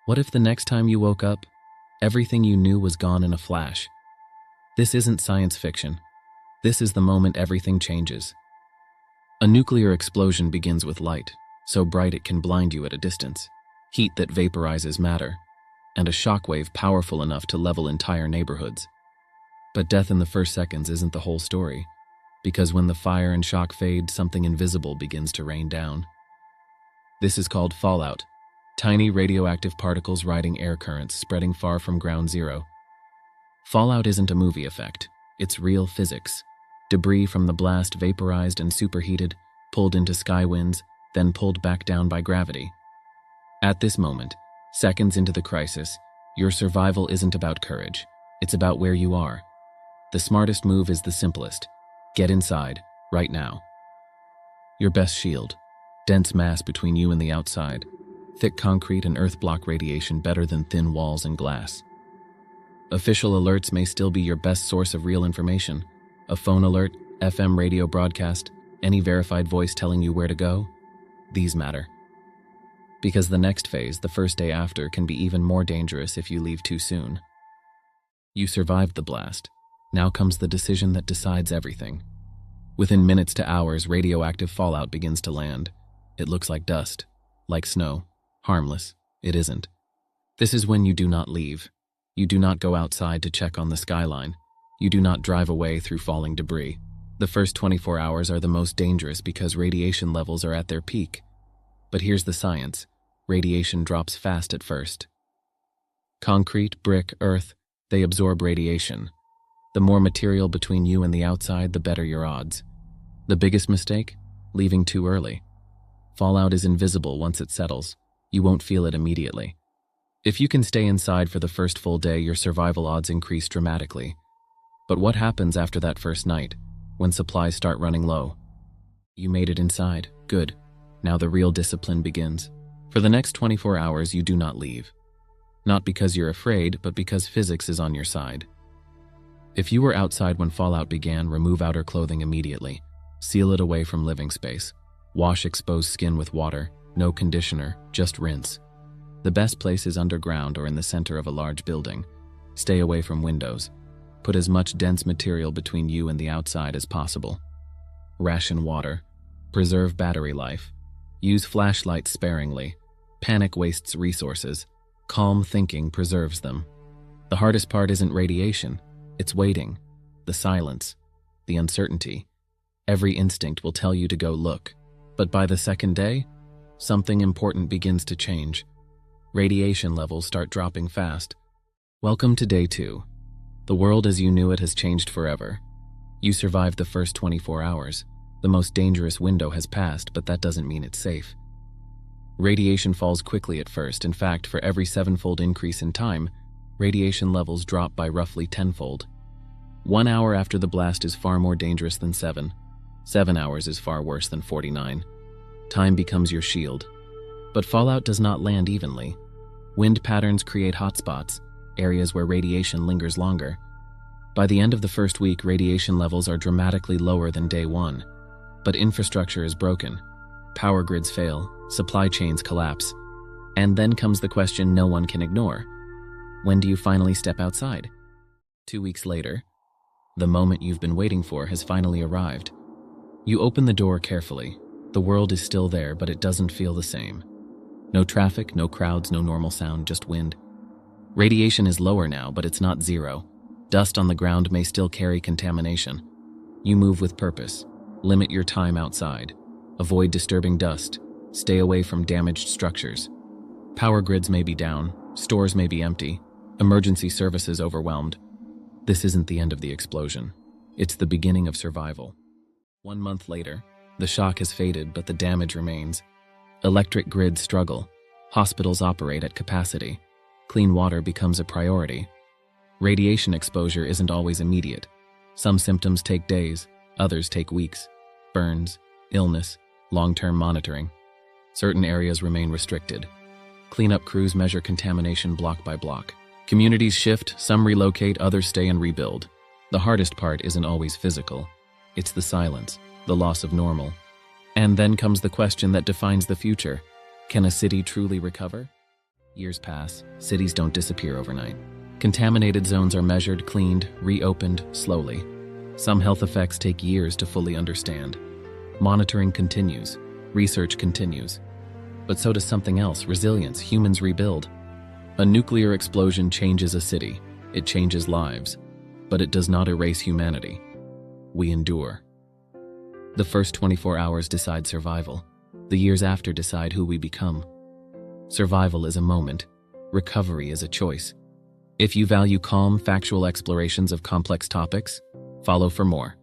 What if the next time you woke up, everything you knew was gone in a flash? This isn't science fiction. This is the moment everything changes. A nuclear explosion begins with light, so bright it can blind you at a distance, heat that vaporizes matter, and a shockwave powerful enough to level entire neighborhoods. But death in the first seconds isn't the whole story, because when the fire and shock fade, something invisible begins to rain down. This is called fallout, tiny radioactive particles riding air currents spreading far from ground zero. Fallout isn't a movie effect, it's real physics. Debris from the blast vaporized and superheated, pulled into sky winds, then pulled back down by gravity. At this moment, seconds into the crisis, your survival isn't about courage, it's about where you are. The smartest move is the simplest. Get inside, right now. Your best shield. Dense mass between you and the outside. Thick concrete and earth block radiation better than thin walls and glass. Official alerts may still be your best source of real information. A phone alert, FM radio broadcast, any verified voice telling you where to go. These matter. Because the next phase, the first day after, can be even more dangerous if you leave too soon. You survived the blast. Now comes the decision that decides everything. Within minutes to hours, radioactive fallout begins to land. It looks like dust, like snow, harmless. It isn't. This is when you do not leave. You do not go outside to check on the skyline. You do not drive away through falling debris. The first 24 hours are the most dangerous because radiation levels are at their peak. But here's the science. Radiation drops fast at first. Concrete, brick, earth, they absorb radiation. The more material between you and the outside, the better your odds. The biggest mistake? Leaving too early. Fallout is invisible once it settles. You won't feel it immediately. If you can stay inside for the first full day, your survival odds increase dramatically. But what happens after that first night, when supplies start running low? You made it inside. Good. Now the real discipline begins. For the next 24 hours, you do not leave. Not because you're afraid, but because physics is on your side. If you were outside when fallout began, remove outer clothing immediately. Seal it away from living space. Wash exposed skin with water. No conditioner, just rinse. The best place is underground or in the center of a large building. Stay away from windows. Put as much dense material between you and the outside as possible. Ration water. Preserve battery life. Use flashlights sparingly. Panic wastes resources. Calm thinking preserves them. The hardest part isn't radiation. It's waiting. The silence. The uncertainty. Every instinct will tell you to go look. But by the second day, something important begins to change. Radiation levels start dropping fast. Welcome to day 2. The world as you knew it has changed forever. You survived the first 24 hours. The most dangerous window has passed, but that doesn't mean it's safe. Radiation falls quickly at first. In fact, for every 7-fold increase in time, radiation levels drop by roughly 10-fold. 1 hour after the blast is far more dangerous than 7. 7 hours is far worse than 49. Time becomes your shield. But fallout does not land evenly. Wind patterns create hotspots, areas where radiation lingers longer. By the end of the first week, radiation levels are dramatically lower than day 1. But infrastructure is broken. Power grids fail, supply chains collapse. And then comes the question no one can ignore. When do you finally step outside? 2 weeks later, the moment you've been waiting for has finally arrived. You open the door carefully. The world is still there, but it doesn't feel the same. No traffic, no crowds, no normal sound, just wind. Radiation is lower now, but it's not zero. Dust on the ground may still carry contamination. You move with purpose. Limit your time outside. Avoid disturbing dust. Stay away from damaged structures. Power grids may be down. Stores may be empty. Emergency services overwhelmed. This isn't the end of the explosion. It's the beginning of survival. 1 month later, the shock has faded, but the damage remains. Electric grids struggle. Hospitals operate at capacity. Clean water becomes a priority. Radiation exposure isn't always immediate. Some symptoms take days, others take weeks. Burns, illness, long-term monitoring. Certain areas remain restricted. Cleanup crews measure contamination block by block. Communities shift, some relocate, others stay and rebuild. The hardest part isn't always physical. It's the silence, the loss of normal. And then comes the question that defines the future. Can a city truly recover? Years pass, cities don't disappear overnight. Contaminated zones are measured, cleaned, reopened slowly. Some health effects take years to fully understand. Monitoring continues, research continues. But so does something else, resilience. Humans rebuild. A nuclear explosion changes a city. It changes lives. But it does not erase humanity. We endure. The first 24 hours decide survival. The years after decide who we become. Survival is a moment. Recovery is a choice. If you value calm, factual explorations of complex topics, follow for more.